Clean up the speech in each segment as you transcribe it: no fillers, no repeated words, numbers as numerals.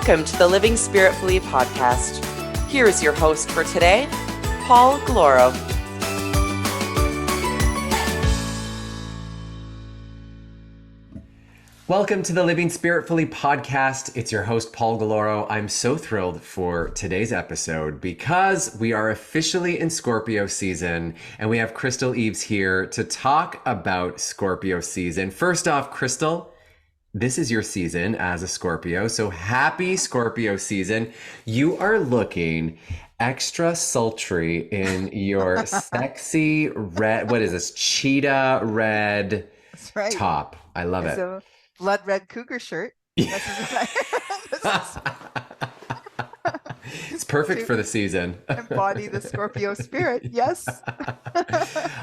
Welcome to the Living Spiritfully podcast. Here is your host for today, Paul Galloro. Welcome to the Living Spiritfully podcast. It's your host, Paul Galloro. I'm so thrilled for today's episode because we are officially in Scorpio season and we have Crystal Eves here to talk about Scorpio season. First off, Crystal, this is your season as a Scorpio. So happy Scorpio season. You are looking extra sultry in your sexy red, what is this? Cheetah red That's right. top. I love it. A blood red cougar shirt. It's perfect for the season. Embody the Scorpio spirit. Yes.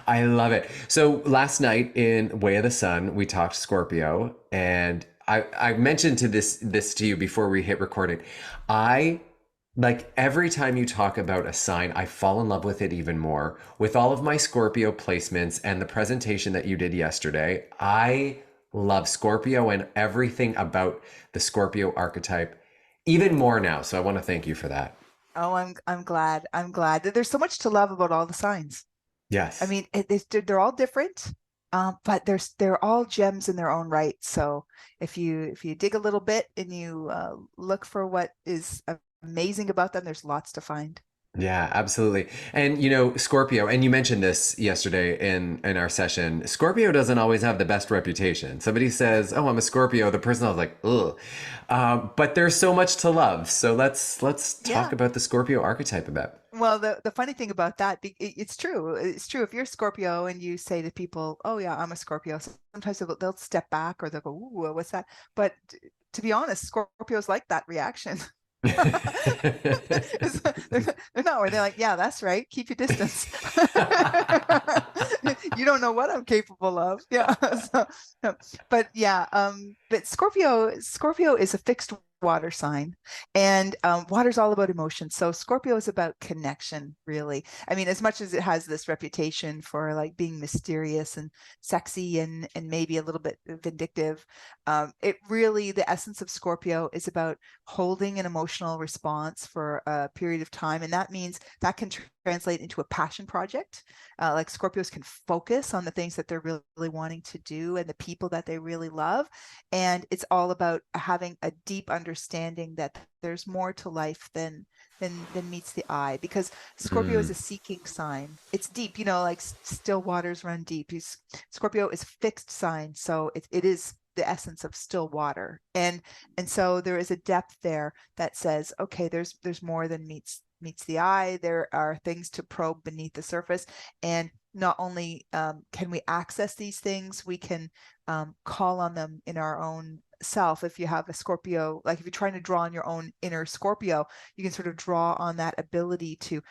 I love it. So last night in Way of the Sun, we talked Scorpio, and I mentioned this to you before we hit recording. Like every time you talk about a sign, I fall in love with it even more. With all of my Scorpio placements and the presentation that you did yesterday, I love Scorpio and everything about the Scorpio archetype even more now. So I want to thank you for that. Oh, I'm glad. I'm glad that there's so much to love about all the signs. Yes. I mean, they're all different, but they're all gems in their own right. So if you dig a little bit and you look for what is amazing about them, there's lots to find. Yeah, absolutely. And, you know, Scorpio, and you mentioned this yesterday in our session, Scorpio doesn't always have the best reputation. Somebody says, oh, I'm a Scorpio. The person I was like, ugh. But there's so much to love. So let's talk about the Scorpio archetype a bit. Well, the funny thing about that, it's true. It's true. If you're a Scorpio and you say to people, oh, yeah, I'm a Scorpio, sometimes they'll step back or they'll go, ooh, what's that? But to be honest, Scorpios like that reaction. They're not where they're like, yeah, that's right, keep your distance. You don't know what I'm capable of. Yeah. But Scorpio is a fixed water sign, and water's all about emotion. So Scorpio is about connection, really. I mean, as much as it has this reputation for like being mysterious and sexy and maybe a little bit vindictive, it really, the essence of Scorpio is about holding an emotional response for a period of time, and that means that can translate into a passion project. Like Scorpios can focus on the things that they're really wanting to do and the people that they really love, and it's all about having a deep understanding that there's more to life than meets the eye, because Scorpio is a seeking sign. It's deep, you know, like still waters run deep. Scorpio is a fixed sign, so it is the essence of still water, and so there is a depth there that says, okay, there's more than meets the eye. There are things to probe beneath the surface, and not only can we access these things, we can call on them in our own self. If you have a Scorpio, like if you're trying to draw on your own inner Scorpio, you can sort of draw on that ability to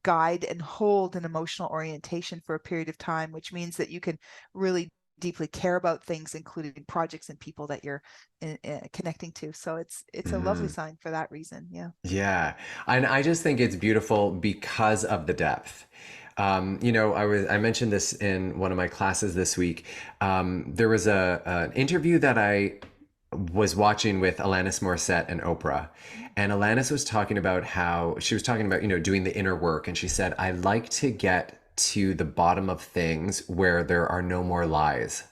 guide and hold an emotional orientation for a period of time, which means that you can really deeply care about things, including projects and people that you're connecting to. So it's a lovely sign for that reason. Yeah, and I just think it's beautiful because of the depth. You know, I mentioned this in one of my classes this week. There was an interview that I was watching with Alanis Morissette and Oprah, and Alanis was talking about how she was talking about, you know, doing the inner work, and she said, I like to get to the bottom of things where there are no more lies.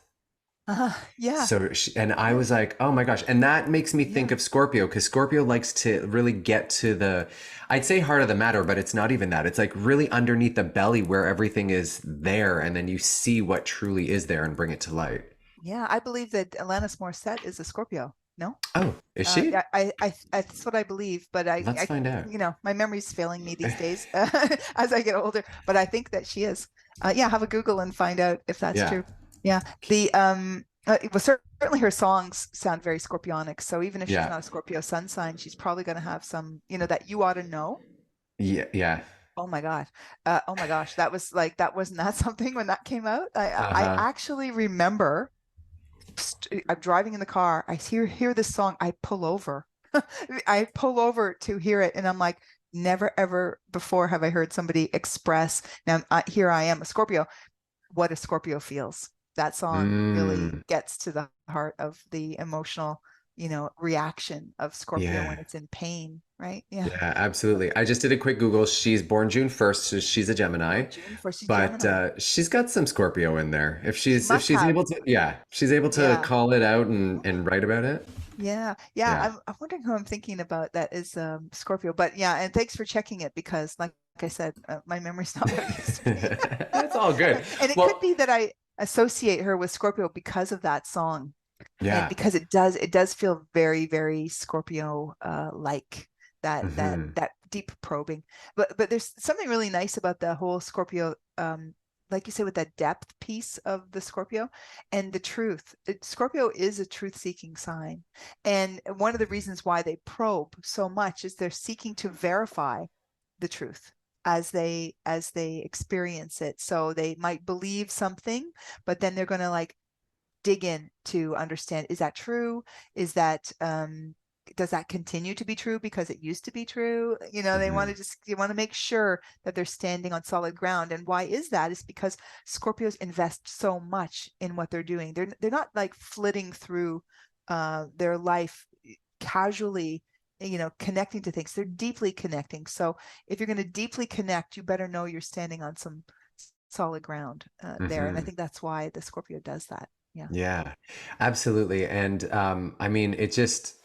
Yeah. So, and I was like, oh my gosh. And that makes me think of Scorpio, because Scorpio likes to really get to the, I'd say heart of the matter, but it's not even that. It's like really underneath the belly where everything is there. And then you see what truly is there and bring it to light. Yeah. I believe that Alanis Morissette is a Scorpio. No? Oh, is she? I that's what I believe, but Let's find out. You know, my memory's failing me these days as I get older, but I think that she is. Have a Google and find out if that's true. Yeah. The it was certainly her songs sound very Scorpionic. So even if she's not a Scorpio sun sign, she's probably going to have some, you know, that you ought to know. Yeah. Oh my God. Oh my gosh. Wasn't that something when that came out? I actually remember I'm driving in the car. I hear this song. I pull over. I pull over to hear it. And I'm like, never, ever before have I heard somebody express. Now, here I am, a Scorpio, what a Scorpio feels. That song really gets to the heart of the emotional reaction of Scorpio when Yeah. it's in pain, right? Yeah. Yeah, absolutely. I just did a quick Google. She's born June 1st, so she's a Gemini, Born June 1st, she's but Gemini. she's got some Scorpio in there. She If must she's have. able to, yeah, she's able to Yeah. call it out and write about it. Yeah. Yeah. Yeah. I'm wondering who I'm thinking about that is Scorpio. But yeah, and thanks for checking it because like I said, my memory's not what it used to be. That's all good. And it could Well, be that I associate her with Scorpio because of that song. And yeah. because it does feel very, very Scorpio like Hmm. that deep probing. But there's something really nice about the whole Scorpio, like you say, with that depth piece of the Scorpio and the truth. Scorpio is a truth-seeking sign. And one of the reasons why they probe so much is they're seeking to verify the truth as they experience it. So they might believe something, but then they're going to like dig in to understand, is that true? Is that does that continue to be true because it used to be true? They want Hmm. to they want to make sure that they're standing on solid ground. And why is that? Is because Scorpios invest so much in what they're doing. They're not like flitting through their life casually, connecting to things. They're deeply connecting. So if you're going to deeply connect, you better know you're standing on some solid ground there. And I Hmm. think that's why the Scorpio does that. Yeah. Yeah, absolutely. And I mean, it just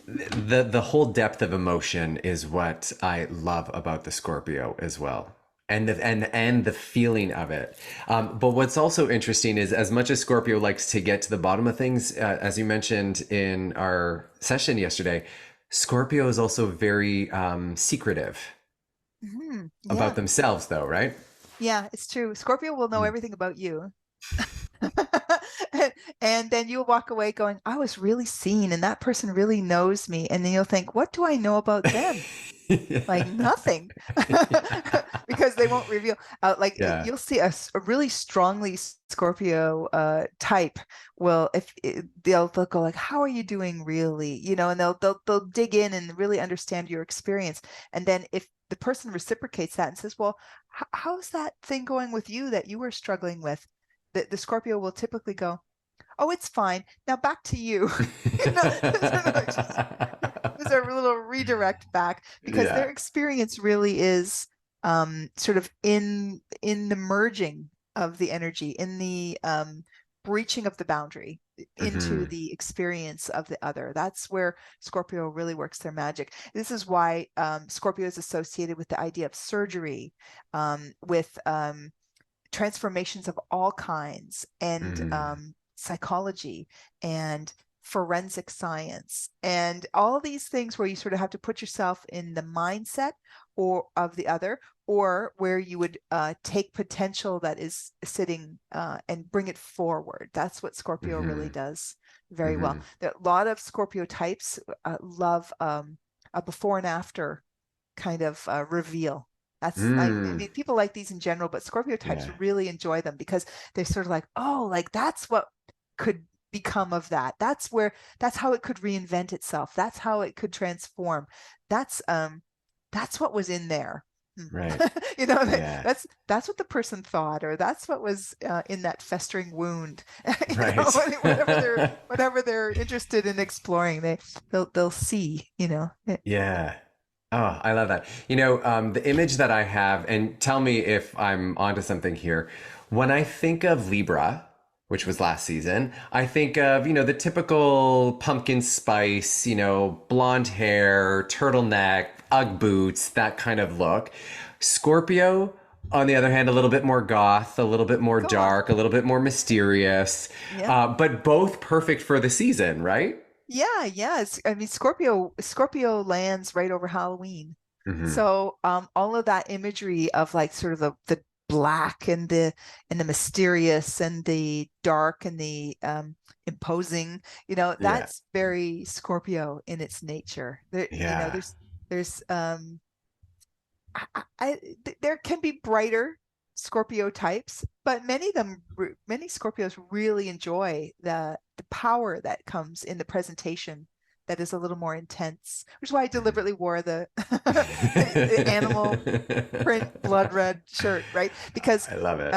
the whole depth of emotion is what I love about the Scorpio as well. And the feeling of it. But what's also interesting is as much as Scorpio likes to get to the bottom of things, as you mentioned in our session yesterday, Scorpio is also very secretive about Yeah. themselves, though, right? Yeah, it's true. Scorpio will know Mm. everything about you. And then you'll walk away going, I was really seen, and that person really knows me. And then you'll think, what do I know about them? Like Yeah. nothing. Because they won't reveal. Like Yeah. you'll see a really strongly Scorpio type will, if they'll go like, how are you doing really? And they'll dig in and really understand your experience. And then if the person reciprocates that and says, well, how's that thing going with you that you were struggling with? The Scorpio will typically go, oh, it's fine. Now back to you. Just as a little redirect back because Yeah. their experience really is sort of in the merging of the energy, in the breaching of the boundary into Hmm. the experience of the other. That's where Scorpio really works their magic. This is why Scorpio is associated with the idea of surgery, with transformations of all kinds, and Hmm. psychology and forensic science and all these things where you sort of have to put yourself in the mindset or of the other, or where you would take potential that is sitting and bring it forward. That's what Scorpio really Hmm. does very well. Hmm. There, a lot of Scorpio types love a before and after kind of reveal. I Mm. mean, people like these in general, but Scorpio types Yeah. really enjoy them because they're sort of like, oh, like that's what could become of that. That's how it could reinvent itself. That's how it could transform. That's um that's what was in there. Right. Yeah. That's what the person thought, or that's what was in that festering wound. Right. Whatever they're interested in exploring, they'll see. Yeah. Oh, I love that. The image that I have, and tell me if I'm onto something here. When I think of Libra, which was last season, I think of, the typical pumpkin spice, blonde hair, turtleneck, Ugg boots, that kind of look. Scorpio, on the other hand, a little bit more goth, a little bit more Goth, dark, a little bit more mysterious, yeah. but both perfect for the season, right? Yeah, yeah. I mean, Scorpio lands right over Halloween. Hmm. So all of that imagery of like sort of the black and the mysterious and the dark and the imposing, Yeah. that's very Scorpio in its nature. Yeah. There's there can be brighter Scorpio types, but many Scorpios really enjoy the power that comes in the presentation that is a little more intense, which is why I deliberately wore the the animal print blood red shirt, right? I love it.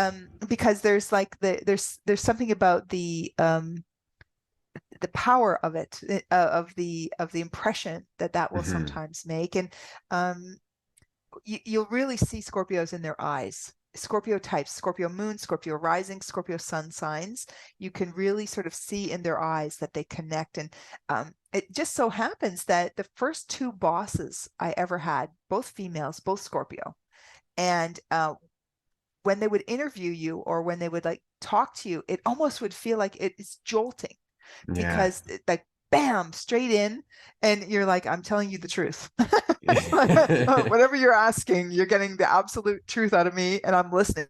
Because there's like there's something about the power of it, of the impression that will Hmm. sometimes make. And you'll really see Scorpios in their eyes. Scorpio types, Scorpio moon, Scorpio rising, Scorpio sun signs, you can really sort of see in their eyes that they connect. And it just so happens that the first two bosses I ever had, both females, both Scorpio, and when they would interview you or when they would like talk to you, it almost would feel like it is jolting Yeah. because like bam, straight in, and you're like, I'm telling you the truth. Whatever you're asking, you're getting the absolute truth out of me, and I'm listening.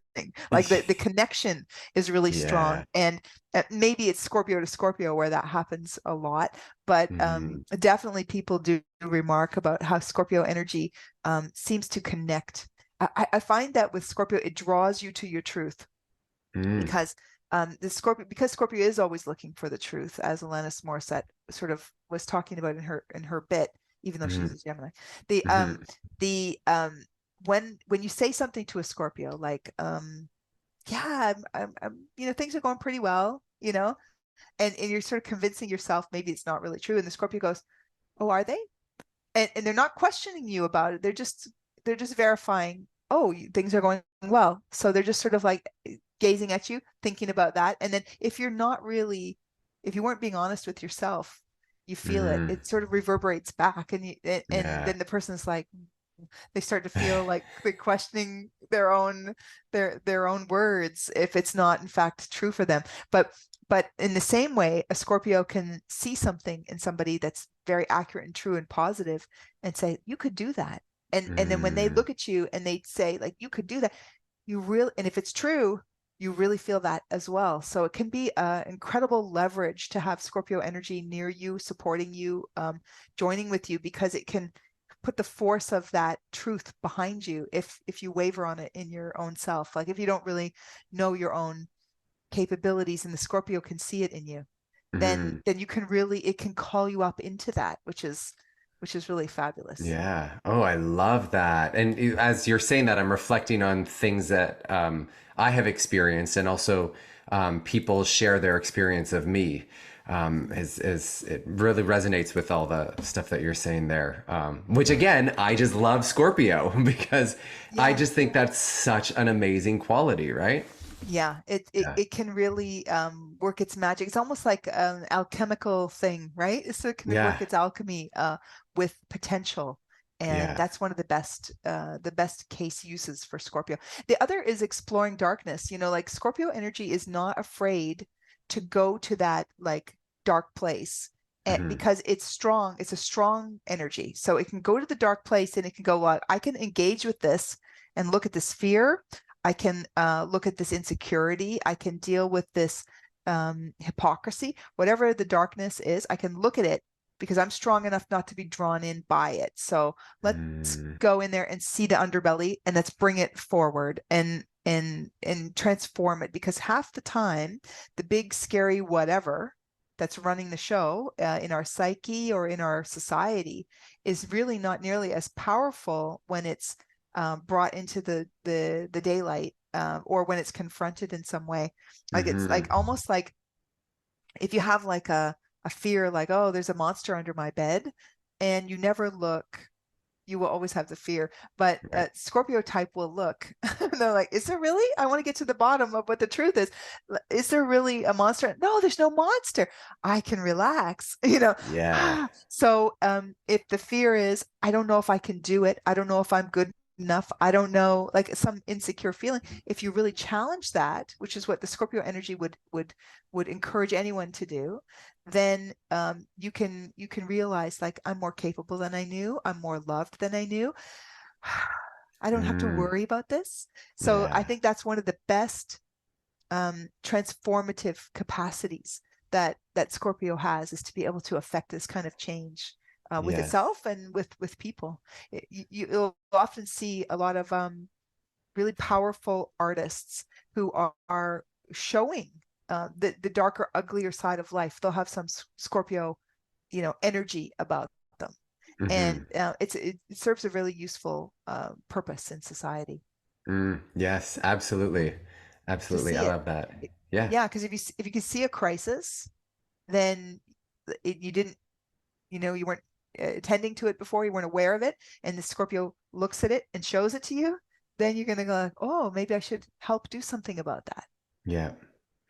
Like the connection is really strong, Yeah. and maybe it's Scorpio to Scorpio where that happens a lot, but Hmm. definitely people do remark about how Scorpio energy seems to connect. I find that with Scorpio, it draws you to your truth Mm. because the Scorpio, because Scorpio is always looking for the truth, as Alanis Morissette sort of was talking about in her bit, even though she's Hmm. a Gemini. The Hmm. when you say something to a Scorpio, like yeah, you know, things are going pretty well, you know, and you're sort of convincing yourself maybe it's not really true, and the Scorpio goes, oh, are they? And they're not questioning you about it. They're just verifying, oh, things are going well. So they're just sort of like gazing at you, thinking about that. And then if you're not really, if you weren't being honest with yourself, you feel it. Mm. It sort of reverberates back, and Yeah. then the person's like, they start to feel like they're questioning their own words if it's not in fact true for them. But in the same way, a Scorpio can see something in somebody that's very accurate and true and positive and say, you could do that. And then when they Mm. look at you and they say, like, you could do that, you really, and if it's true, you really feel that as well. So it can be incredible leverage to have Scorpio energy near you, supporting you, joining with you, because it can put the force of that truth behind you if you waver on it in your own self. Like if you don't really know your own capabilities and the Scorpio can see it in you, Hmm. then you can really, it can call you up into that, which is really fabulous. Yeah. Oh, I love that. And as you're saying that, I'm reflecting on things that I have experienced, and also people share their experience of me. As it really resonates with all the stuff that you're saying there. Which again, I just love Scorpio because I Yeah. just think that's such an amazing quality, right? Yeah, Yeah. it can really work its magic. It's almost like an alchemical thing, right? So it can work Yeah. its alchemy with potential. And Yeah. that's one of the best case uses for Scorpio. The other is exploring darkness. You know, like Scorpio energy is not afraid to go to that like dark place Hmm. because it's strong. It's a strong energy. So it can go to the dark place and it can go, well, I can engage with this and look at this fear. I can look at this insecurity. I can deal with this hypocrisy, whatever the darkness is. I can look at it because I'm strong enough not to be drawn in by it. So let's Mm. go in there and see the underbelly, and let's bring it forward and transform it. Because half the time, the big scary whatever that's running the show in our psyche or in our society is really not nearly as powerful when it's brought into the daylight, or when it's confronted in some way. Like it's like Hmm. almost like if you have like a fear, like, oh, there's a monster under my bed, and you never look, you will always have the fear. But Right. Scorpio type will look. They're like, is there really? I want to get to the bottom of what the truth is. Is there really a monster? No, there's no monster. I can relax, you know. Yeah. So if the fear is, I don't know if I can do it, I don't know if I'm good enough, I don't know, like some insecure feeling, if you really challenge that, which is what the Scorpio energy would encourage anyone to do, then you can realize, like, I'm more capable than I knew, I'm more loved than I knew. I don't have to Mm. worry about this. So I Yeah. think that's one of the best transformative capacities that Scorpio has, is to be able to affect this kind of change with Yes. itself and with people. You'll often see a lot of really powerful artists who are showing the darker, uglier side of life. They'll have some Scorpio, you know, energy about them, and Hmm. it serves a really useful purpose in society Mm. Yes, absolutely. to Absolutely. I see it. love that. Yeah. Yeah, because if you can see a crisis, then you didn't, you weren't attending to it before, you weren't aware of it, and the Scorpio looks at it and shows it to you, then you're going to go like, oh, maybe I should help do something about that. Yeah.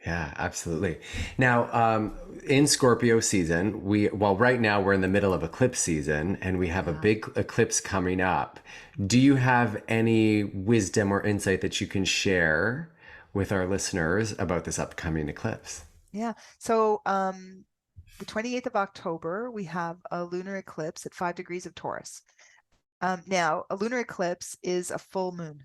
Yeah, absolutely. Now, in Scorpio season, right now we're in the middle of eclipse season and we have a big eclipse coming up. Do you have any wisdom or insight that you can share with our listeners about this upcoming eclipse? Yeah. So, the 28th of October, we have a lunar eclipse at 5 degrees of Taurus. Now, a lunar eclipse is a full moon.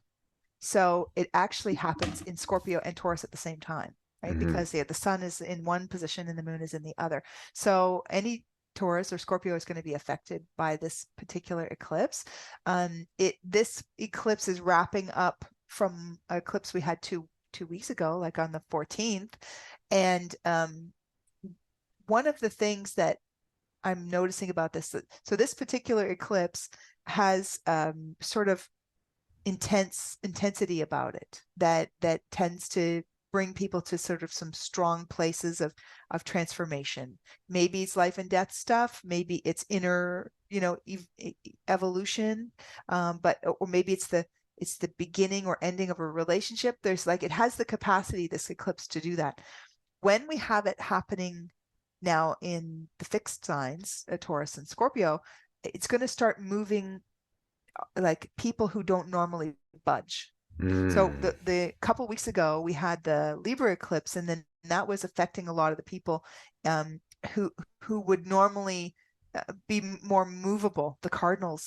So it actually happens in Scorpio and Taurus at the same time, right? Mm-hmm. Because the sun is in one position and the moon is in the other. So any Taurus or Scorpio is going to be affected by this particular eclipse. This eclipse is wrapping up from an eclipse we had two weeks ago, like on the 14th. And one of the things that I'm noticing about this, so this particular eclipse has sort of intensity about it that tends to bring people to sort of some strong places of transformation. Maybe it's life and death stuff, maybe it's inner, evolution, or maybe it's the beginning or ending of a relationship. There's it has the capacity, this eclipse, to do that. When we have it happening now in the fixed signs, Taurus and Scorpio, it's going to start moving like people who don't normally budge. So the couple weeks ago we had the Libra eclipse, and then that was affecting a lot of the people who would normally be more movable. The cardinal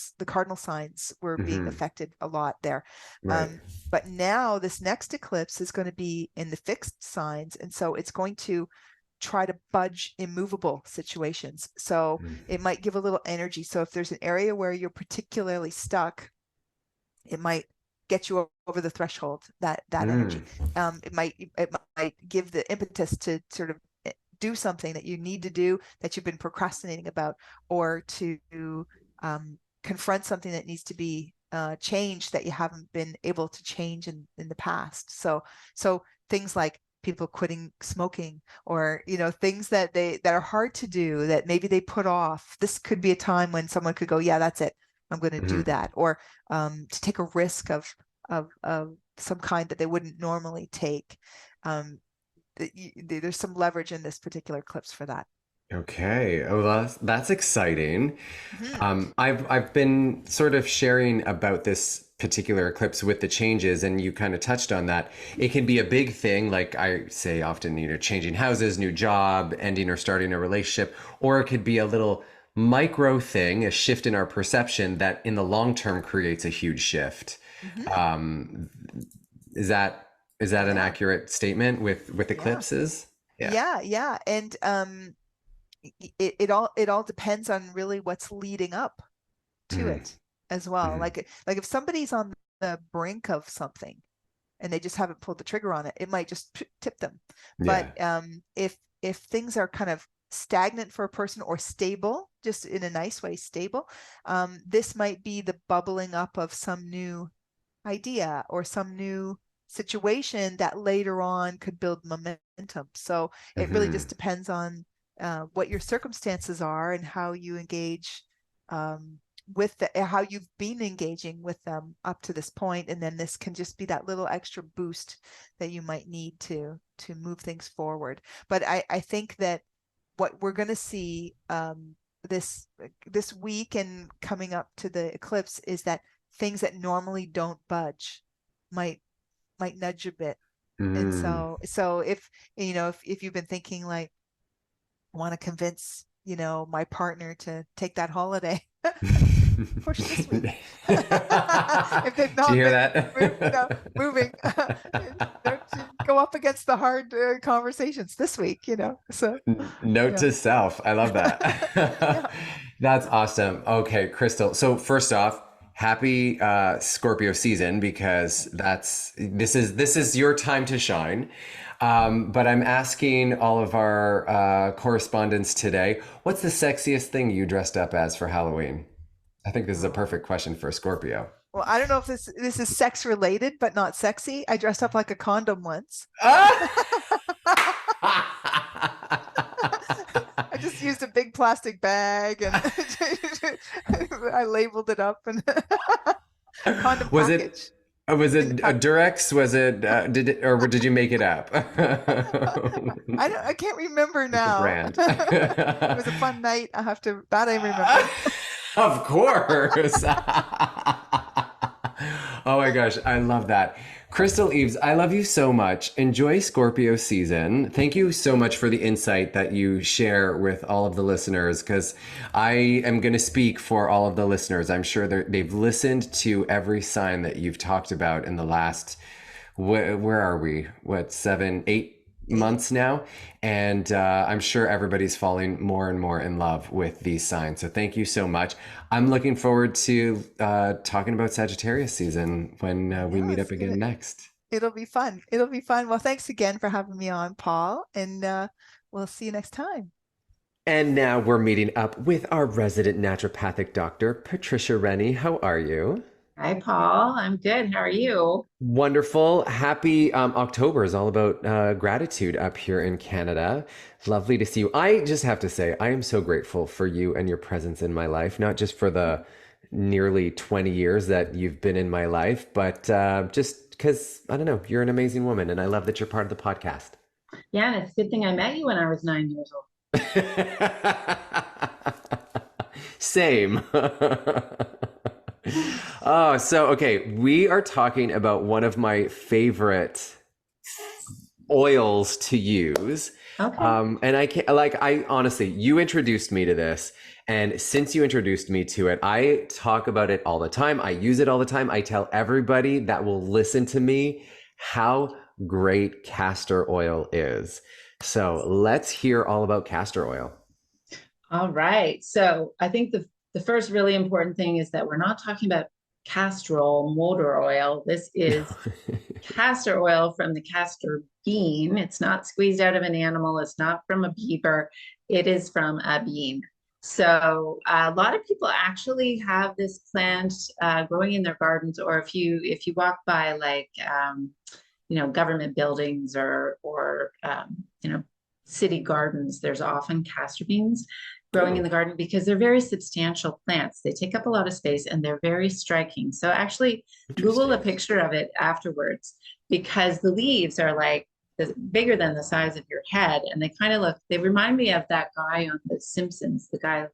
signs were being affected a lot there. Right. But now this next eclipse is going to be in the fixed signs, and so it's going to try to budge immovable situations. So it might give a little energy. So if there's an area where you're particularly stuck, it might get you over the threshold, that energy. It might give the impetus to sort of do something that you need to do that you've been procrastinating about, or to confront something that needs to be changed that you haven't been able to change in the past. So things like people quitting smoking, or things that are hard to do that maybe they put off. This could be a time when someone could go, yeah, that's it, I'm going to do that. Or to take a risk of some kind that they wouldn't normally take. There's some leverage in this particular eclipse for that. Okay. Oh, that's exciting. I've been sort of sharing about this particular eclipse with the changes, and you kind of touched on that. It can be a big thing, like I say often, changing houses, new job, ending or starting a relationship, or it could be a little micro thing, a shift in our perception that in the long term creates a huge shift. Is that an accurate statement with eclipses? Yeah. And it all depends on really what's leading up to it as well. Like if somebody's on the brink of something and they just haven't pulled the trigger on it, it might just tip them. But if things are kind of stagnant for a person, or stable, just in a nice way, stable, this might be the bubbling up of some new idea or some new situation that later on could build momentum. So it really just depends on what your circumstances are and how you engage with how you've been engaging with them up to this point. And then this can just be that little extra boost that you might need to move things forward. But I think that what we're going to see this week and coming up to the eclipse is that things that normally don't budge might nudge a bit. And so if you've been thinking like, I want to convince my partner to take that holiday, push this week. If they've not Do you hear that? moving, go up against the hard conversations this week. So note to self. I love that. That's awesome. Okay, Crystal. So first off, happy Scorpio season, because this is your time to shine. But I'm asking all of our correspondents today, what's the sexiest thing you dressed up as for Halloween? I think this is a perfect question for a Scorpio. Well, I don't know if this is sex related, but not sexy. I dressed up like a condom once. I just just used a big plastic bag and I labeled it up and condom Was package. was In it a fact, Durex? Was it or did you make it up? I can't remember It's a now. brand. It was a fun night. That I remember. Of course. Oh my gosh, I love that. Crystal Eves, I love you so much. Enjoy Scorpio season. Thank you so much for the insight that you share with all of the listeners, because I am going to speak for all of the listeners. I'm sure they've listened to every sign that you've talked about in the last, where are we? What, 7, 8 months now? And I'm sure everybody's falling more and more in love with these signs. So thank you so much. I'm looking forward to talking about Sagittarius season when we meet up again next. It'll be fun. It'll be fun. Well, thanks again for having me on, Paul, and we'll see you next time. And now we're meeting up with our resident naturopathic doctor, Patricia Rennie. How are you? Hi, Paul. I'm good. How are you? Wonderful. Happy October is all about gratitude up here in Canada. Lovely to see you. I just have to say, I am so grateful for you and your presence in my life, not just for the nearly 20 years that you've been in my life, but just because, I don't know, you're an amazing woman and I love that you're part of the podcast. Yeah, and it's a good thing I met you when I was 9 years old. Same. Oh, so okay, we are talking about one of my favorite oils to use. Okay. And I honestly, you introduced me to this, and since you introduced me to it, I talk about it all the time. I use it all the time. I tell everybody that will listen to me how great castor oil is. So let's hear all about castor oil. All right. So I think the first really important thing is that we're not talking about castrol motor oil. This is castor oil from the castor bean. It's not squeezed out of an animal. It's not from a beaver. It is from a bean. So a lot of people actually have this plant growing in their gardens, or if you walk by like government buildings or city gardens, there's often castor beans growing in the garden because they're very substantial plants. They take up a lot of space and they're very striking. So actually Google a picture of it afterwards, because the leaves are like bigger than the size of your head. And they remind me of that guy on The Simpsons, the guy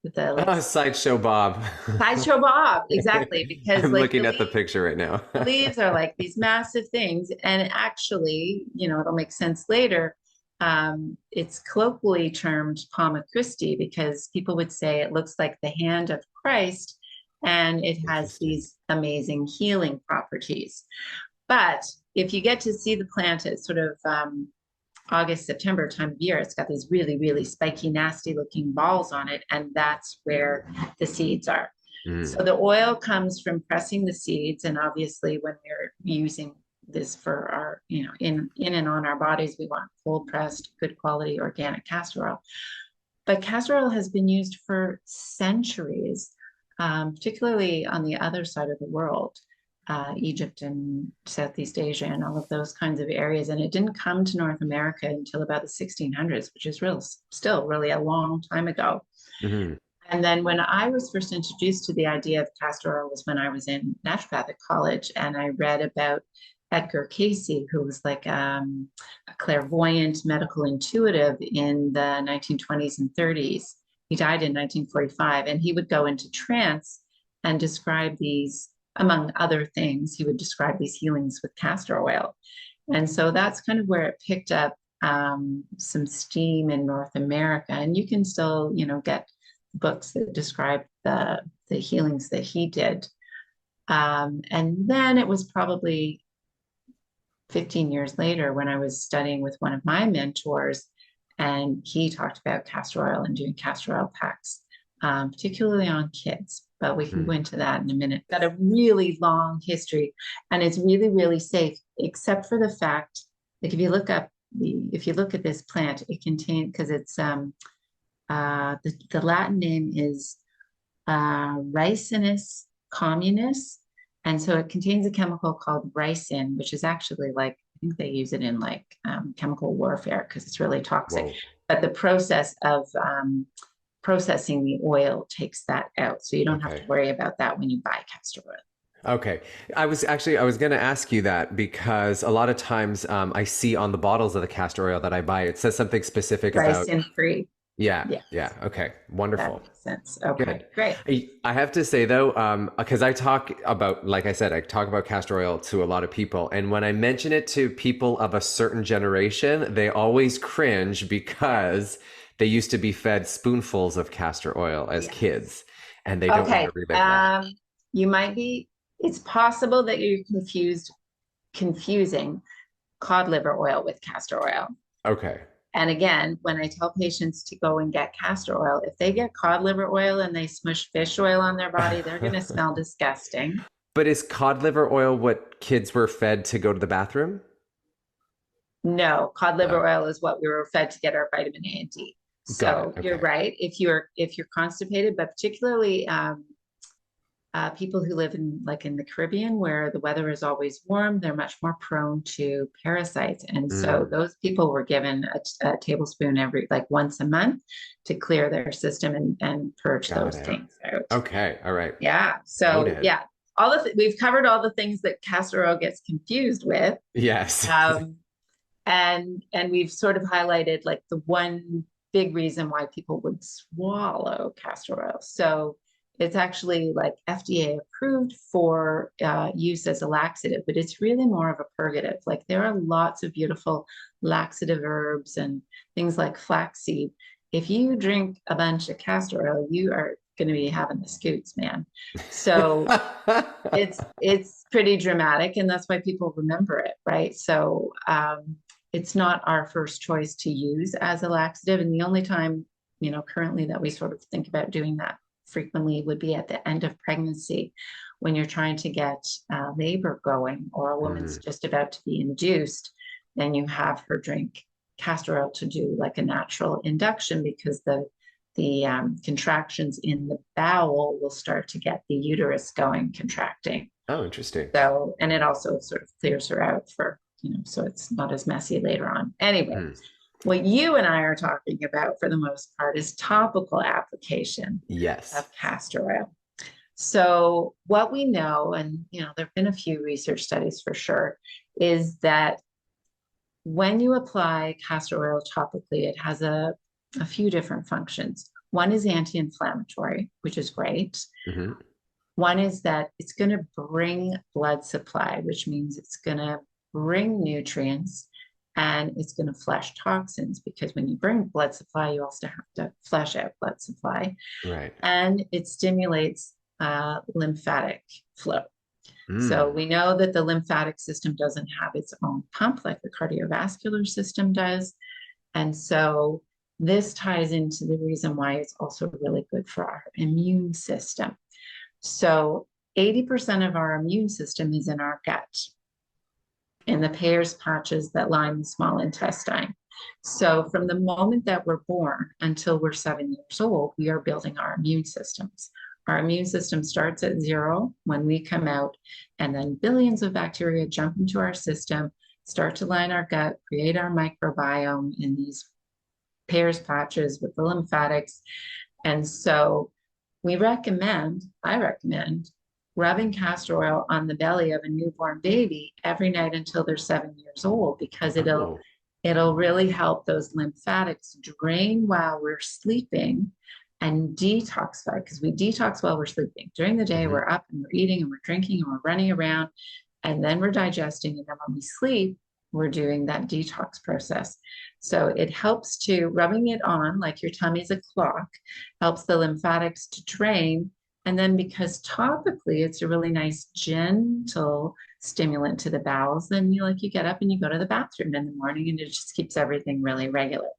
with the Sideshow Bob. Sideshow Bob, exactly. Because I'm looking at the picture right now. The leaves are like these massive things. And actually, it'll make sense later. It's colloquially termed Palma Christi because people would say it looks like the hand of Christ, and it has these amazing healing properties. But if you get to see the plant at sort of August, September time of year, it's got these really, really spiky, nasty looking balls on it, and that's where the seeds are. So the oil comes from pressing the seeds, and obviously when we're using this for our, in and on our bodies, we want cold pressed, good quality organic castor oil. But castor oil has been used for centuries, particularly on the other side of the world, Egypt and Southeast Asia and all of those kinds of areas. And it didn't come to North America until about the 1600s, which is still really a long time ago. Mm-hmm. And then when I was first introduced to the idea of castor oil was when I was in naturopathic college, and I read about Edgar Cayce, who was like a clairvoyant medical intuitive in the 1920s and 30s. He died in 1945, and he would go into trance and describe these, among other things, he would describe these healings with castor oil. And so that's kind of where it picked up some steam in North America. And you can still, get books that describe the healings that he did. And then it was probably 15 years later when I was studying with one of my mentors, and he talked about castor oil and doing castor oil packs, particularly on kids, but we can go into that in a minute. Got a really long history, and it's really, really safe, except for the fact, like if you look at this plant, it contains, because it's the Latin name is Ricinus communis. And so it contains a chemical called ricin, which is actually like, I think they use it in like chemical warfare because it's really toxic. Whoa. but the process of processing the oil takes that out. So you don't have to worry about that when you buy castor oil. Okay. I was going to ask you that because a lot of times I see on the bottles of the castor oil that I buy, it says something specific about Glycine free. Yeah. Yes. Yeah. Okay. Wonderful. That makes sense. Okay. Good. Great. I have to say though, because I talk about, like I said, I talk about castor oil to a lot of people. And when I mention it to people of a certain generation, they always cringe because they used to be fed spoonfuls of castor oil as kids and they don't want to relive that. You might be, it's possible that you're confusing cod liver oil with castor oil. Okay. And again, when I tell patients to go and get castor oil, if they get cod liver oil and they smush fish oil on their body, they're going to smell disgusting. But is cod liver oil what kids were fed to go to the bathroom? No, cod liver oil is what we were fed to get our vitamin A and D. So you're right. If you're constipated, but particularly people who live in the Caribbean where the weather is always warm, they're much more prone to parasites. And so those people were given a tablespoon once a month to clear their system and purge those things out. Okay. All right. Yeah. So we've covered all the things that castor oil gets confused with. Yes. And we've sort of highlighted the one big reason why people would swallow castor oil. So it's actually FDA approved for use as a laxative, but it's really more of a purgative. There are lots of beautiful laxative herbs and things like flaxseed. If you drink a bunch of castor oil, you are going to be having the scoots, man. So it's pretty dramatic, and that's why people remember it, right? So it's not our first choice to use as a laxative, and the only time currently that we sort of think about doing that frequently would be at the end of pregnancy when you're trying to get labor going or a woman's just about to be induced. Then you have her drink castor oil to do a natural induction because the contractions in the bowel will start to get the uterus going, contracting. Oh, interesting. So, and it also sort of clears her out for, so it's not as messy later on. Anyway. What you and I are talking about for the most part is topical application of castor oil. So what we know, and there have been a few research studies for sure, is that when you apply castor oil topically, it has a few different functions. One is anti-inflammatory, which is great. One is that it's going to bring blood supply, which means it's going to bring nutrients. And it's going to flush toxins because when you bring blood supply, you also have to flush out blood supply. Right. And it stimulates lymphatic flow. So we know that the lymphatic system doesn't have its own pump like the cardiovascular system does. And so this ties into the reason why it's also really good for our immune system. So 80% of our immune system is in our gut, in the Peyer's patches that line the small intestine. So from the moment that we're born until we're 7 years old, we are building our immune systems. Our immune system starts at 0 when we come out, and then billions of bacteria jump into our system, start to line our gut, create our microbiome in these Peyer's patches with the lymphatics. And so I recommend rubbing castor oil on the belly of a newborn baby every night until they're 7 years old, because it'll really help those lymphatics drain while we're sleeping and detoxify, because we detox while we're sleeping. During the day, we're up and we're eating and we're drinking and we're running around, and then we're digesting. And then when we sleep, we're doing that detox process. So it helps to, rubbing it on like your tummy's a clock, helps the lymphatics to drain. And then because topically, it's a really nice, gentle stimulant to the bowels, then you get up and you go to the bathroom in the morning, and it just keeps everything really regular.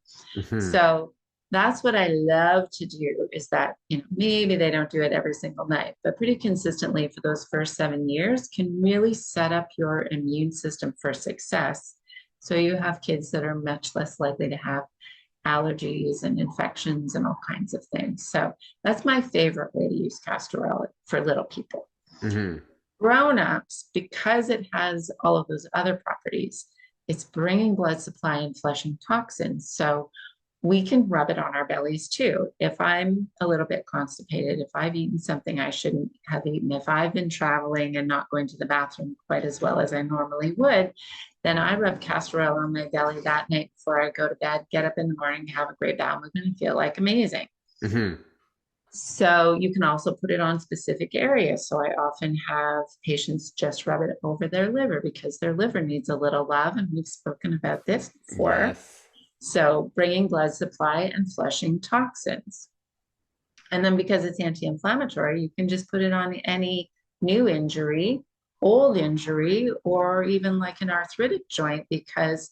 So that's what I love to do, is that, maybe they don't do it every single night, but pretty consistently for those first 7 years can really set up your immune system for success. So you have kids that are much less likely to have allergies and infections and all kinds of things. So that's my favorite way to use castor oil for little people. Grown-ups, because it has all of those other properties, it's bringing blood supply and flushing toxins. So we can rub it on our bellies too. If I'm a little bit constipated, if I've eaten something I shouldn't have eaten, if I've been traveling and not going to the bathroom quite as well as I normally would, then I rub castor oil on my belly that night before I go to bed, get up in the morning, have a great bowel movement, and feel like amazing. Mm-hmm. So you can also put it on specific areas. So I often have patients just rub it over their liver because their liver needs a little love. And we've spoken about this before. Yes. So bringing blood supply and flushing toxins. And then because it's anti-inflammatory, you can just put it on any new injury, old injury, or even like an arthritic joint because,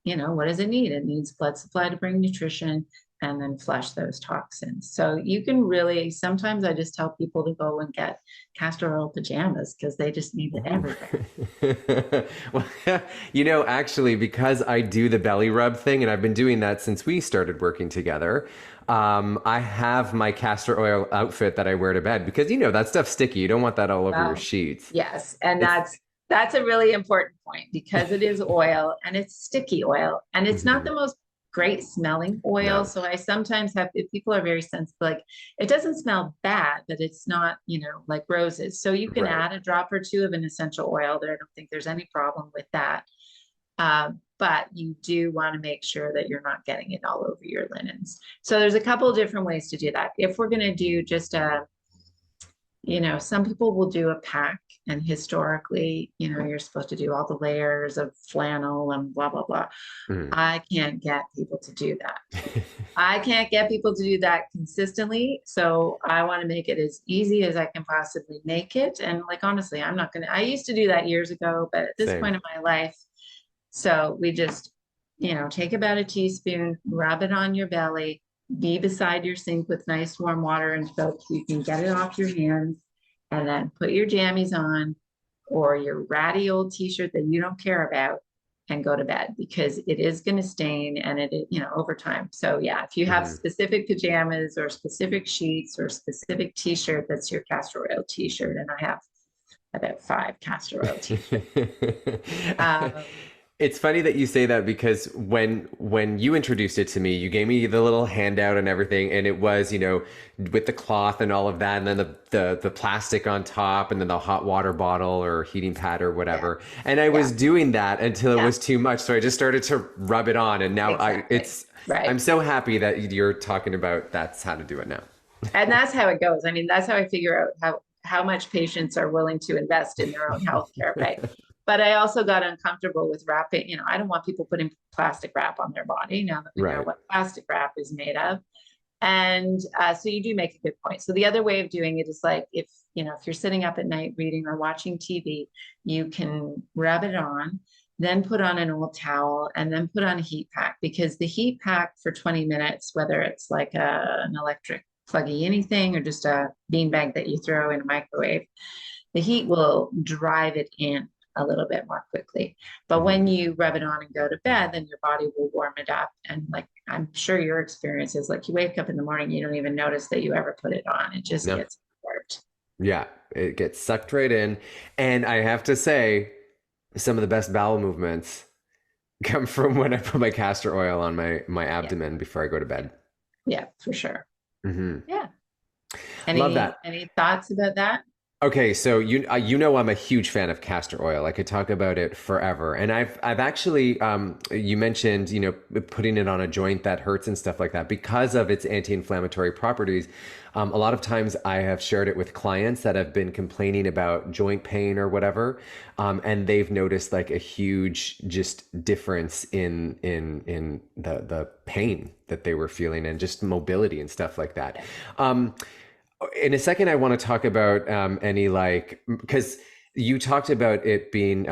you know, what does it need? It needs blood supply to bring nutrition and then flush those toxins. So you can really, sometimes I just tell people to go and get castor oil pajamas because they just need it everywhere. Well, you know, actually, because I do the belly rub thing, and I've been doing that since we started working together, I have my castor oil outfit that I wear to bed because, you know, that stuff's sticky. You don't want that all over your sheets. Yes. And that's a really important point because it is oil and it's sticky oil and it's not the most great smelling oil. No. So I sometimes have, if people are very sensitive, like it doesn't smell bad, but it's not, you know, like roses. So you can add a drop or two of an essential oil there. I don't think there's any problem with that. But you do want to make sure that you're not getting it all over your linens. So there's a couple of different ways to do that. If we're going to do just you know, some people will do a pack and historically, you know, you're supposed to do all the layers of flannel and blah, blah, blah. I can't get people to do that. I can't get people to do that consistently. So I want to make it as easy as I can possibly make it. And like, honestly, I used to do that years ago, but at this point in my life, so we just, you know, take about a teaspoon, rub it on your belly, be beside your sink with nice warm water and soap so you can get it off your hands, and then put your jammies on or your ratty old t-shirt that you don't care about and go to bed because it is going to stain and it, you know, over time. So yeah, if you have specific pajamas or specific sheets or specific t-shirt, that's your castor oil t-shirt. And I have about 5 castor oil t-shirts. It's funny that you say that because when you introduced it to me, you gave me the little handout and everything, and it was, you know, with the cloth and all of that, and then the plastic on top, and then the hot water bottle or heating pad or whatever. Yeah. And I was doing that until it was too much, so I just started to rub it on, and now I'm so happy that you're talking about that's how to do it now. And that's how it goes. I mean, that's how I figure out how much patients are willing to invest in their own healthcare, right? But I also got uncomfortable with wrapping. You know, I don't want people putting plastic wrap on their body now that we know what plastic wrap is made of. And so you do make a good point. So the other way of doing it is like, if you're sitting up at night reading or watching TV, you can rub it on, then put on an old towel, and then put on a heat pack, because the heat pack for 20 minutes, whether it's like an electric pluggy anything or just a beanbag that you throw in a microwave, the heat will drive it in a little bit more quickly. But when you rub it on and go to bed, then your body will warm it up. And like, I'm sure your experience is like, you wake up in the morning, you don't even notice that you ever put it on. It just gets absorbed. Yeah, it gets sucked right in. And I have to say, some of the best bowel movements come from when I put my castor oil on my abdomen before I go to bed. Yeah, for sure. Yeah. Love that. Any thoughts about that? Okay, so you know I'm a huge fan of castor oil. I could talk about it forever. And I've actually you mentioned, you know, putting it on a joint that hurts and stuff like that because of its anti-inflammatory properties. A lot of times I have shared it with clients that have been complaining about joint pain or whatever, and they've noticed like a huge just difference in the pain that they were feeling and just mobility and stuff like that. In a second, I want to talk about any because you talked about it being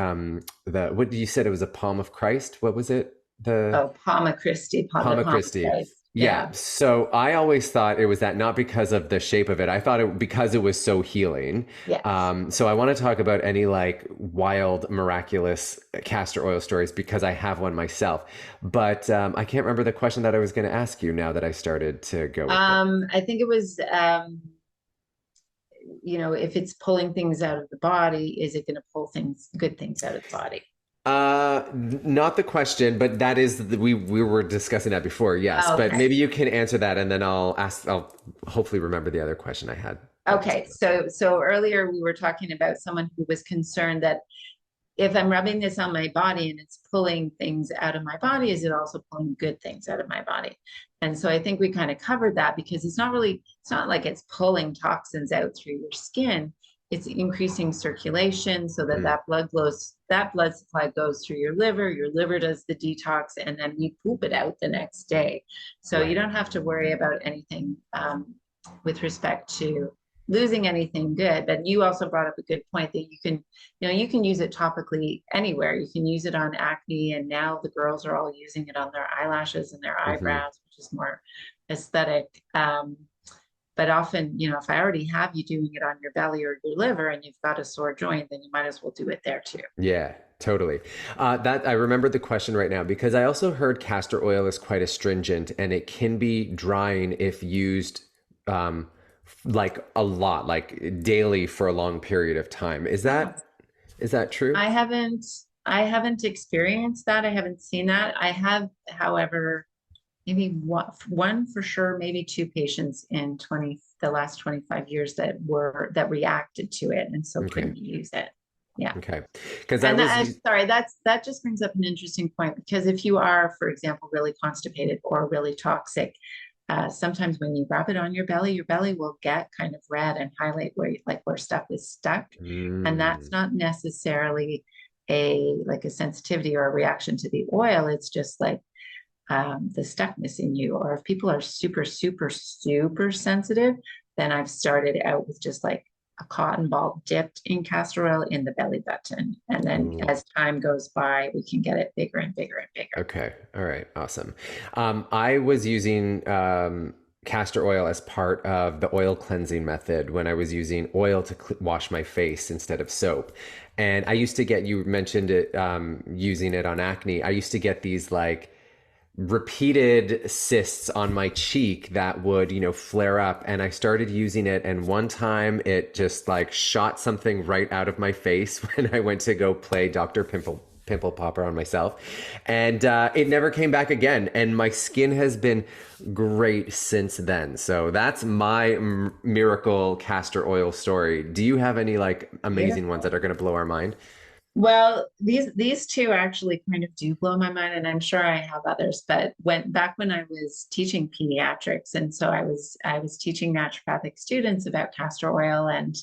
what you said it was a palm of Christ. What was it? Palm of Christi. Palm of Christi. Yeah. So I always thought it was that, not because of the shape of it. I thought it because it was so healing. Yes. So I want to talk about any like wild, miraculous castor oil stories because I have one myself. But I can't remember the question that I was going to ask you now that I started to go with it. I think it was, you know, if it's pulling things out of the body, is it going to pull good things out of the body? Not the question, but that is we were discussing that before. Yes, Oh, but okay. maybe you can answer that, and then I'll hopefully remember the other question I had. Okay. So earlier we were talking about someone who was concerned that if I'm rubbing this on my body and it's pulling things out of my body, is it also pulling good things out of my body? And so I think we kind of covered that because it's not like it's pulling toxins out through your skin. It's increasing circulation so that Mm, that blood supply goes through your liver does the detox, and then you poop it out the next day. So you right. don't have to worry about anything with respect to losing anything good. But you also brought up a good point that you can use it topically anywhere. You can use it on acne, and now the girls are all using it on their eyelashes and their Hmm. eyebrows, which is more aesthetic. But often, if I already have you doing it on your belly or your liver and you've got a sore joint, then you might as well do it there too. Yeah, totally. That I remembered the question right now because I also heard castor oil is quite astringent and it can be drying if used like a lot, like daily for a long period of time. Oh, Is that true? I haven't I haven't experienced that. I haven't seen that. I have, however, maybe one for sure, maybe two patients in the last 25 years that reacted to it and so Okay. couldn't use it. Yeah. Okay. Because I And was, sorry, that just brings up an interesting point because if you are, for example, really constipated or really toxic, sometimes when you rub it on your belly will get kind of red and highlight where stuff is stuck, and that's mm, not necessarily a sensitivity or a reaction to the oil. It's just like the stuckness in you. Or if people are super, super, super sensitive, then I've started out with just like a cotton ball dipped in castor oil in the belly button. And then ooh. as time goes by, we can get it bigger and bigger and bigger. Okay. All right. Awesome. I was using castor oil as part of the oil cleansing method when I was using oil to wash my face instead of soap. And I used to get, you mentioned it, using it on acne. I used to get these like repeated cysts on my cheek that would, flare up. And I started using it. And one time it just like shot something right out of my face when I went to go play Dr. Pimple Popper on myself. And it never came back again. And my skin has been great since then. So that's my miracle castor oil story. Do you have any like amazing ones Beautiful. that are going to blow our mind? Well, these two actually kind of do blow my mind, and I'm sure I have others. But when I was teaching pediatrics, and so I was teaching naturopathic students about castor oil, and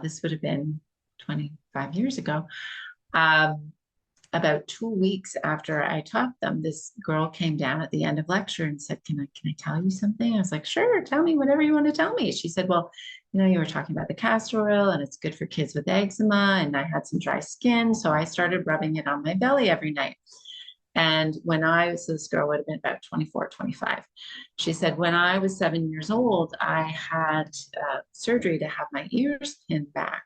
this would have been 25 years ago. Um, about 2 weeks after I taught them, this girl came down at the end of lecture and said, can I tell you something? I was like, sure, tell me whatever you want to tell me. She said, well, you were talking about the castor oil and it's good for kids with eczema. And I had some dry skin. So I started rubbing it on my belly every night. And so this girl would have been about 24, 25. She said, when I was 7 years old, I had surgery to have my ears pinned back.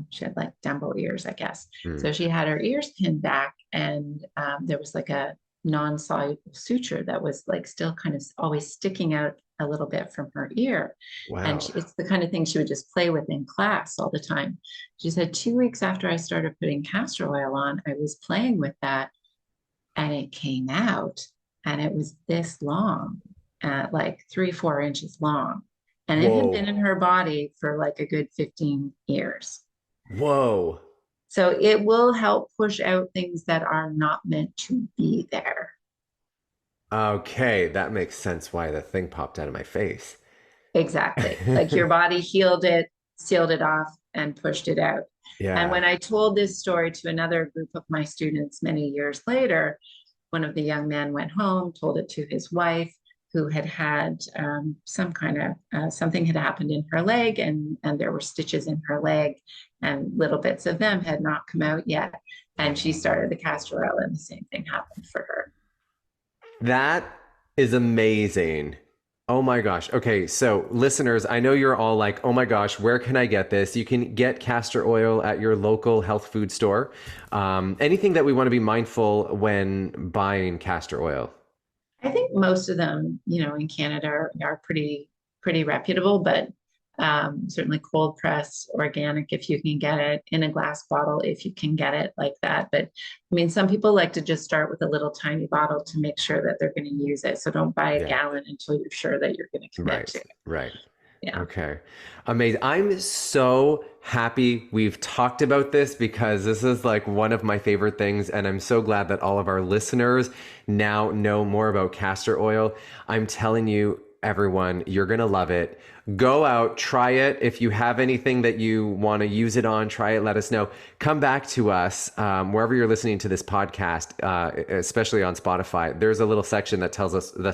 She had like Dumbo ears, I guess. Hmm. So she had her ears pinned back, and there was like a non-soluble suture that was like still kind of always sticking out a little bit from her ear. And Wow. it's the kind of thing she would just play with in class all the time. She said 2 weeks after I started putting castor oil on, I was playing with that and it came out and it was this long, like 3, 4 inches long. And it had been Whoa. in her body for like a good 15 years. Whoa. So it will help push out things that are not meant to be there. Okay, that makes sense why the thing popped out of my face. Exactly. Like your body healed it, sealed it off, and pushed it out. And Yeah. when I told this story to another group of my students many years later, one of the young men went home, told it to his wife, who had some kind of something had happened in her leg, and there were stitches in her leg, and little bits of them had not come out yet. And she started the castor oil, and the same thing happened for her. That is amazing. Oh my gosh. Okay, so listeners, I know you're all like, oh my gosh, where can I get this? You can get castor oil at your local health food store. Anything that we want to be mindful when buying castor oil? I think most of them, in Canada are pretty reputable, but Certainly cold press, organic if you can get it, in a glass bottle if you can get it like that. But I mean, some people like to just start with a little tiny bottle to make sure that they're going to use it. So don't buy a gallon until you're sure that you're going to commit to it. Right. Yeah. Okay. Amazing. I'm so happy we've talked about this because this is like one of my favorite things. And I'm so glad that all of our listeners now know more about castor oil. I'm telling you, everyone, you're going to love it. Go out, try it. If you have anything that you want to use it on, try it. Let us know. Come back to us wherever you're listening to this podcast, especially on Spotify. There's a little section that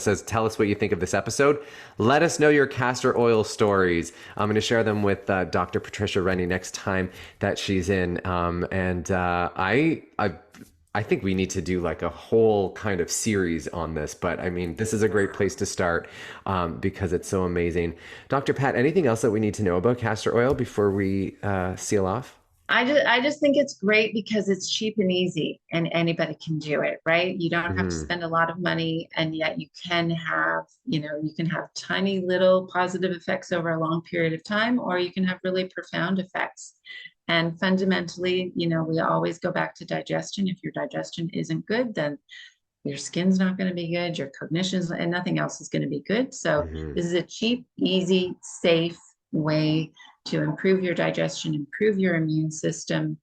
says, tell us what you think of this episode. Let us know your castor oil stories. I'm going to share them with Dr. Patricia Rennie next time that she's in. I think we need to do like a whole kind of series on this, but I mean, this is a great place to start because it's so amazing. Dr. Pat, anything else that we need to know about castor oil before we seal off? I just think it's great because it's cheap and easy and anybody can do it, right? You don't have to spend a lot of money, and yet you can have, you can have tiny little positive effects over a long period of time, or you can have really profound effects. And fundamentally, we always go back to digestion. If your digestion isn't good, then your skin's not going to be good, your cognition and nothing else is going to be good. So this is a cheap, easy, safe way to improve your digestion, improve your immune system,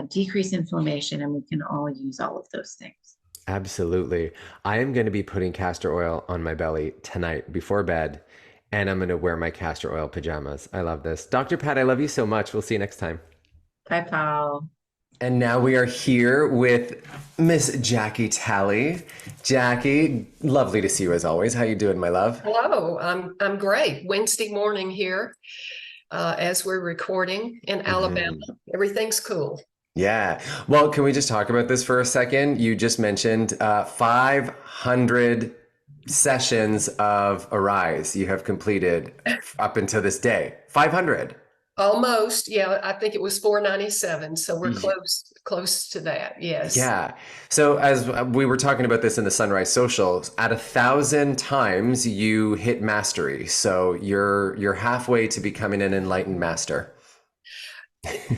decrease inflammation, and we can all use all of those things. Absolutely. I am going to be putting castor oil on my belly tonight before bed. And I'm going to wear my castor oil pajamas. I love this. Dr. Pat, I love you so much. We'll see you next time. Bye, Paul. And now we are here with Miss Jackie Talley. Jackie, lovely to see you as always. How you doing, my love? Hello, I'm great. Wednesday morning here as we're recording in Alabama. Everything's cool. Yeah. Well, can we just talk about this for a second? You just mentioned 500 sessions of Arise you have completed up until this day. 500. Almost. Yeah, I think it was 497. So we're close to that. Yes. Yeah. So as we were talking about this in the Sunrise Social, at 1,000 times you hit mastery. So you're halfway to becoming an enlightened master.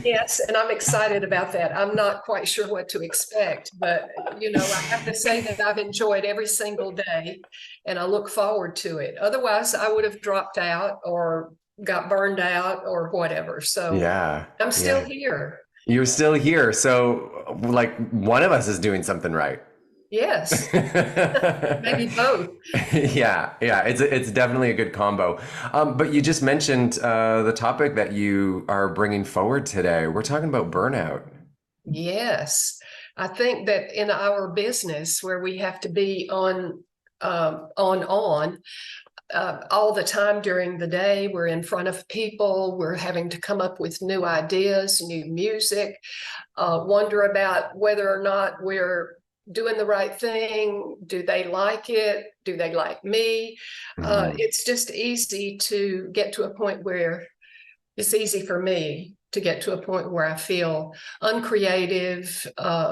Yes, and I'm excited about that. I'm not quite sure what to expect, but I have to say that I've enjoyed every single day and I look forward to it. Otherwise, I would have dropped out or got burned out or whatever. So yeah, I'm still here. You're still here. So like one of us is doing something right. Yes, maybe both. Yeah, it's definitely a good combo. But you just mentioned the topic that you are bringing forward today. We're talking about burnout. Yes, I think that in our business where we have to be on all the time during the day, we're in front of people, we're having to come up with new ideas, new music, wonder about whether or not we're doing the right thing. Do they like it? Do they like me? It's just easy to get to a point where it's easy for me to get to a point where I feel uncreative,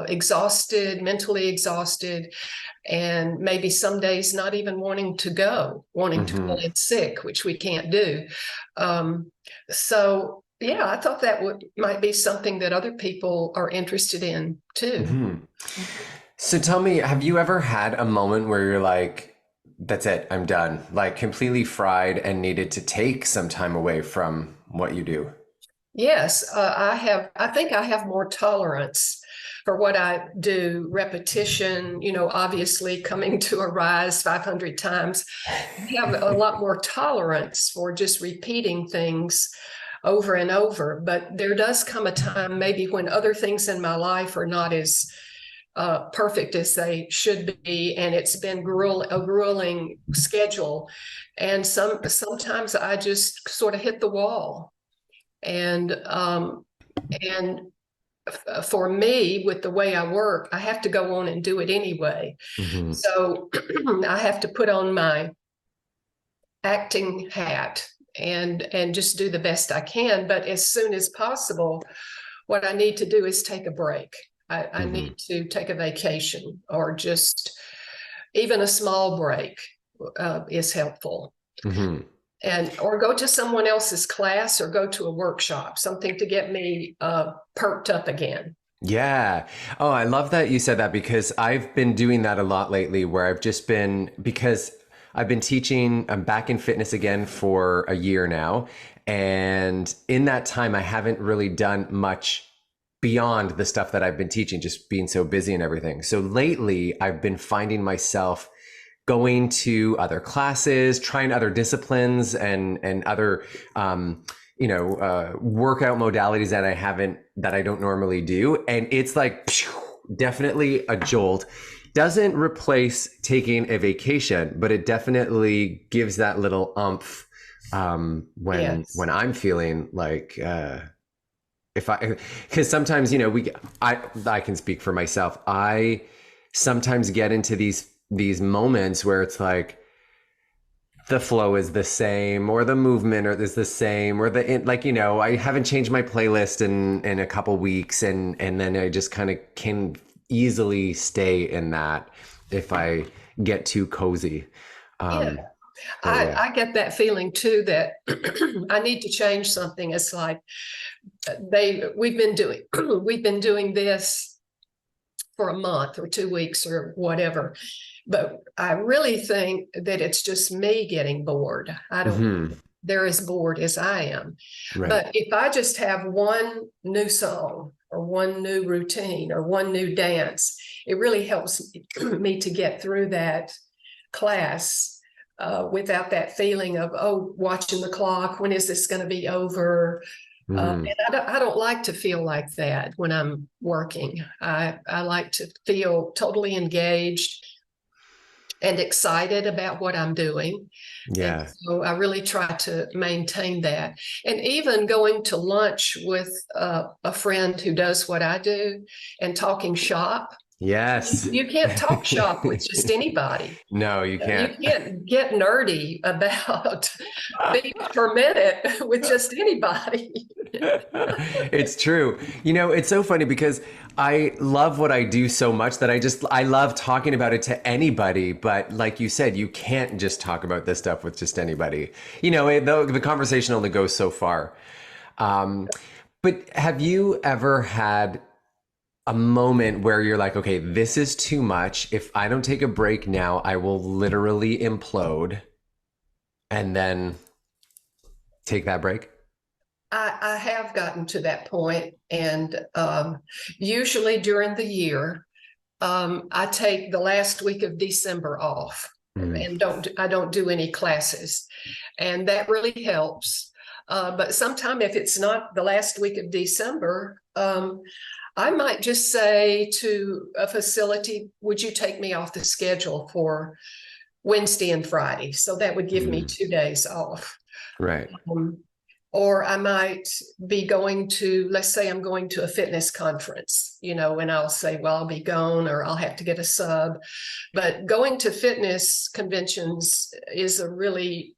exhausted, mentally exhausted, and maybe some days not even wanting to go, wanting to call in sick, which we can't do. So yeah, I thought that might be something that other people are interested in too. So tell me, have you ever had a moment where you're like, that's it, I'm done, like completely fried and needed to take some time away from what you do? Yes, I have. I think I have more tolerance for what I do. Repetition, obviously coming to Arise 500 times, I have a lot more tolerance for just repeating things over and over. But there does come a time maybe when other things in my life are not as perfect as they should be, and it's been a grueling schedule, and sometimes I just sort of hit the wall, and for me, with the way I work, I have to go on and do it anyway. So I have to put on my acting hat and just do the best I can. But as soon as possible, what I need to do is take a break. I need to take a vacation, or just even a small break is helpful. or go to someone else's class or go to a workshop, something to get me perked up again. Yeah. Oh, I love that you said that, because I've been doing that a lot lately, where because I've been teaching, I'm back in fitness again for a year now. And in that time, I haven't really done much beyond the stuff that I've been teaching, just being so busy and everything. So lately, I've been finding myself going to other classes, trying other disciplines and other, workout modalities that I don't normally do. And it's like, definitely a jolt. Doesn't replace taking a vacation, but it definitely gives that little umph when I'm feeling like, because sometimes, I can speak for myself. I sometimes get into these moments where it's like the flow is the same, or the movement is the same, or I haven't changed my playlist in a couple weeks, and then I just kind of can easily stay in that if I get too cozy. I get that feeling too, that I need to change something. It's like we've been doing this for a month or 2 weeks or whatever. But I really think that it's just me getting bored. I don't think they're as bored as I am. Right. But if I just have one new song or one new routine or one new dance, it really helps me to get through that class without that feeling of, watching the clock. When is this going to be over? And I don't like to feel like that when I'm working. I like to feel totally engaged and excited about what I'm doing. Yeah. And so I really try to maintain that. And even going to lunch with a friend who does what I do and talking shop. Yes. You can't talk shop with just anybody. No, you can't. You can't get nerdy about being fermented with just anybody. It's true. It's so funny because I love what I do so much that I love talking about it to anybody. But like you said, you can't just talk about this stuff with just anybody. The conversation only goes so far. But have you ever had a moment where you're like, okay, this is too much. If I don't take a break now, I will literally implode, and then take that break? I have gotten to that point, and usually during the year, I take the last week of December off and I don't do any classes, and that really helps. But sometime if it's not the last week of December, I might just say to a facility, would you take me off the schedule for Wednesday and Friday? So that would give me 2 days off. Right. Or I might be going to, let's say I'm going to a fitness conference, and I'll say, well, I'll be gone, or I'll have to get a sub. But going to fitness conventions is a really,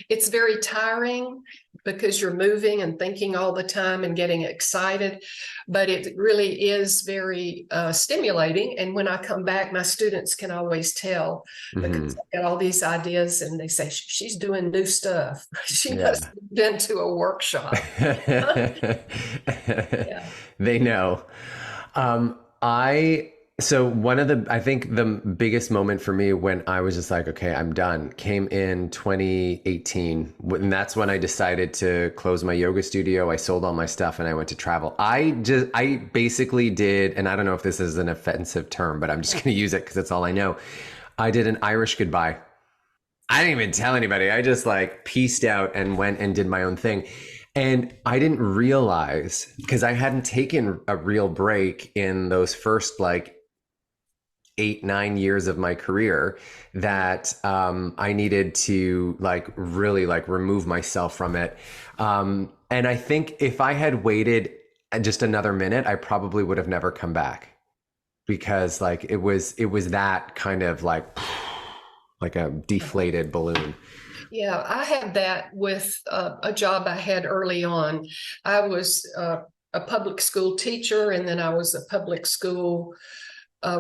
it's very tiring because you're moving and thinking all the time and getting excited, but it really is very stimulating. And when I come back, my students can always tell because I've got all these ideas, and they say, she's doing new stuff. She must have been to a workshop. Yeah. They know. So I think the biggest moment for me when I was just like, okay, I'm done, came in 2018. And that's when I decided to close my yoga studio. I sold all my stuff and I went to travel. I basically did, and I don't know if this is an offensive term, but I'm just going to use it because that's all I know. I did an Irish goodbye. I didn't even tell anybody. I just pieced out and went and did my own thing. And I didn't realize, because I hadn't taken a real break in those first 8-9 years of my career, that I needed to really remove myself from it. And I think if I had waited just another minute, I probably would have never come back, because it was that kind of like a deflated balloon. Yeah, I had that with a job I had early on. I was a public school teacher, and then I was a public school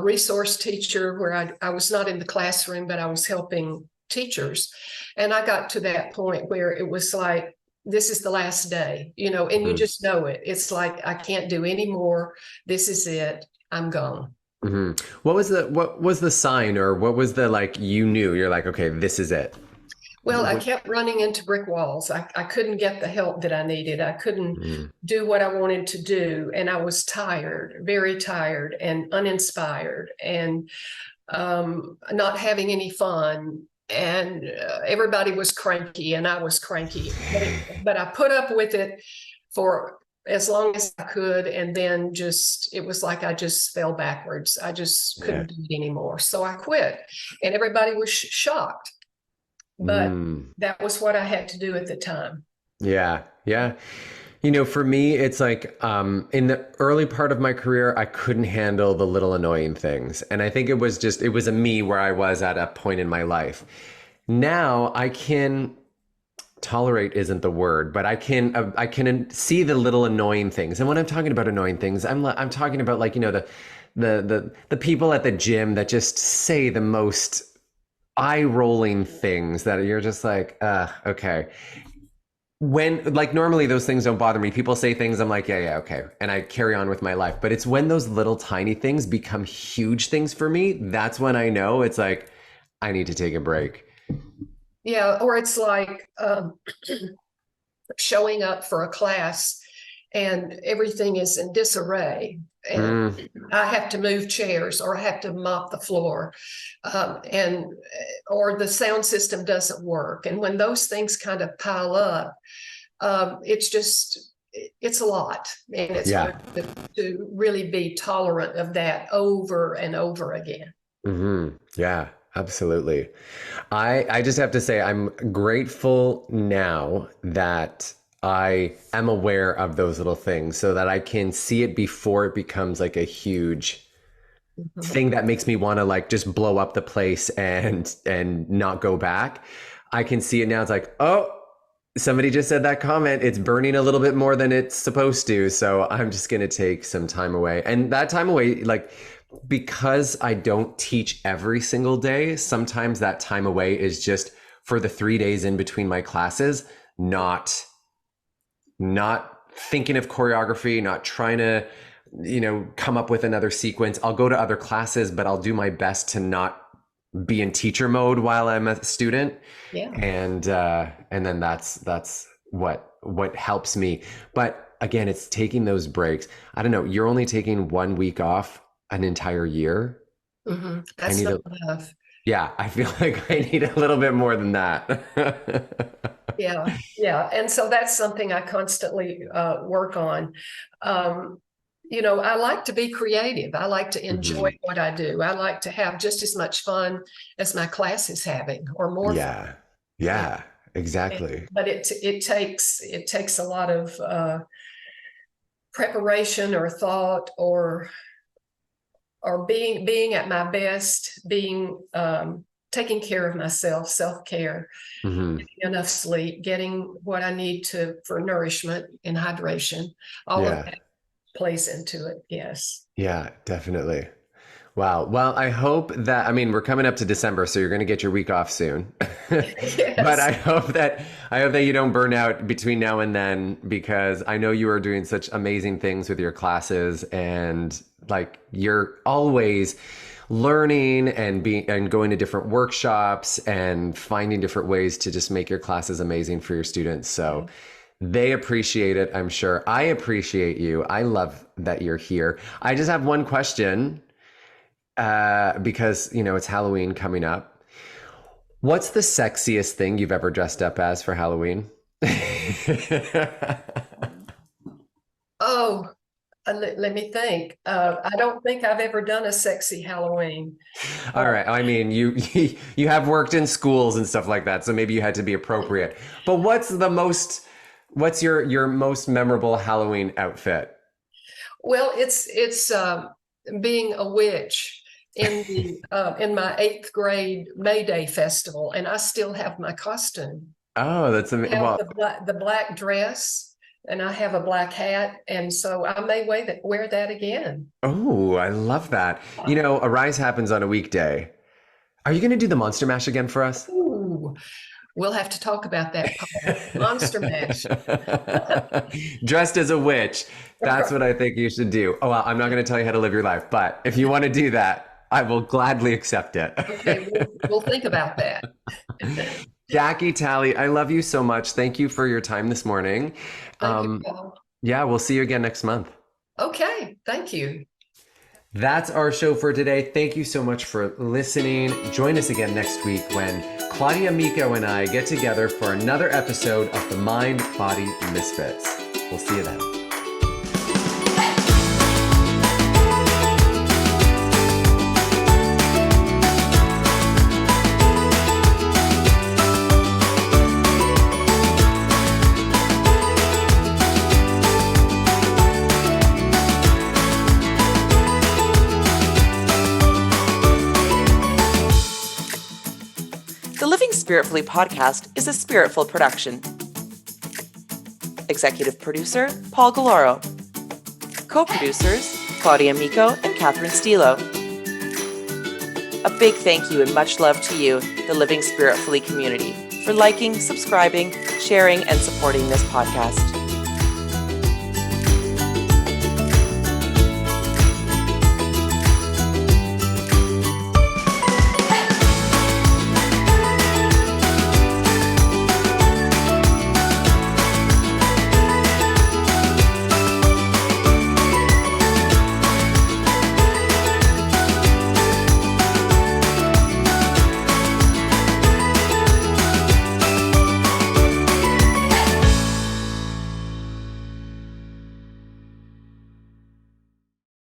resource teacher where I was not in the classroom, but I was helping teachers. And I got to that point where it was like, this is the last day, you know, and you just know it. It's like, I can't do any more. This is it. I'm gone. What was the sign, or what was the, like, you knew, you're like, okay, this is it? Well, I kept running into brick walls. I couldn't get the help that I needed. I couldn't do what I wanted to do. And I was tired, very tired and uninspired, and not having any fun. And everybody was cranky and I was cranky. But I put up with it for as long as I could. And then it was like I just fell backwards. I just couldn't do it anymore. So I quit. And everybody was shocked. But that was what I had to do at the time. Yeah. You know, for me, it's like in the early part of my career, I couldn't handle the little annoying things. And I think it was a me where I was at a point in my life. Now I can tolerate isn't the word, but I can see the little annoying things. And when I'm talking about annoying things, I'm talking about, like, you know, the people at the gym that just say the most eye-rolling things that you're just like, okay. When, like, normally those things don't bother me. People say things, I'm like, yeah, okay. And I carry on with my life. But it's when those little tiny things become huge things for me, that's when I know it's like, I need to take a break. Yeah, or it's like showing up for a class and everything is in disarray. And I have to move chairs, or I have to mop the floor, or the sound system doesn't work. And when those things kind of pile up, it's a lot. And it's hard to really be tolerant of that over and over again. Yeah, absolutely. I just have to say, I'm grateful now that I am aware of those little things so that I can see it before it becomes like a huge thing that makes me want to, like, just blow up the place and not go back. I can see it now. It's like, oh, somebody just said that comment. It's burning a little bit more than it's supposed to. So I'm just going to take some time away. And that time away, like, because I don't teach every single day, sometimes that time away is just for the 3 days in between my classes, not thinking of choreography, not trying to, you know, come up with another sequence. I'll go to other classes, but I'll do my best to not be in teacher mode while I'm a student. Yeah. And then that's what helps me. But again, it's taking those breaks. I don't know. You're only taking 1 week off an entire year. That's not enough. Yeah. I feel like I need a little bit more than that. Yeah. And so that's something I constantly work on. You know, I like to be creative. I like to enjoy what I do. I like to have just as much fun as my class is having, or more fun. Yeah, exactly. But it takes a lot of preparation or thought, or being at my best, taking care of myself, self-care, getting enough sleep, getting what I need for nourishment and hydration. All of that plays into it. Yes. Yeah, definitely. Wow. Well, I hope that, I mean, we're coming up to December, so you're going to get your week off soon. Yes. But I hope that you don't burn out between now and then, because I know you are doing such amazing things with your classes, and, like, you're always learning and going to different workshops and finding different ways to just make your classes amazing for your students. So they appreciate it, I'm sure. I appreciate you. I love that you're here. I just have one question, because, you know, it's Halloween coming up. What's the sexiest thing you've ever dressed up as for Halloween? Let me think. I don't think I've ever done a sexy Halloween. All right. I mean, you have worked in schools and stuff like that, so maybe you had to be appropriate. But what's your most memorable Halloween outfit? Well, it's being a witch in my 8th grade May Day festival, and I still have my costume. Oh, that's amazing. Well, the black dress. And I have a black hat, and so I may wear that again. Oh, I love that. You know, Arise happens on a weekday. Are you going to do the Monster Mash again for us? Ooh, we'll have to talk about that. Monster mash. Dressed as a witch. That's what I think you should do. Oh, well, I'm not going to tell you how to live your life, but if you want to do that, I will gladly accept it. Okay, we'll think about that. Jackie Talley, I love you so much. Thank you for your time this morning. Thank you, Paul. Yeah, we'll see you again next month. Okay, thank you. That's our show for today. Thank you so much for listening. Join us again next week when Claudia, Micco, and I get together for another episode of the Mind Body Misfits. We'll see you then. The Living Spiritfully podcast is a Spiritful production. Executive producer, Paul Galloro. Co-producers, Claudia, Micco, and Catherine Stilo. A big thank you and much love to you, the Living Spiritfully community, for liking, subscribing, sharing, and supporting this podcast.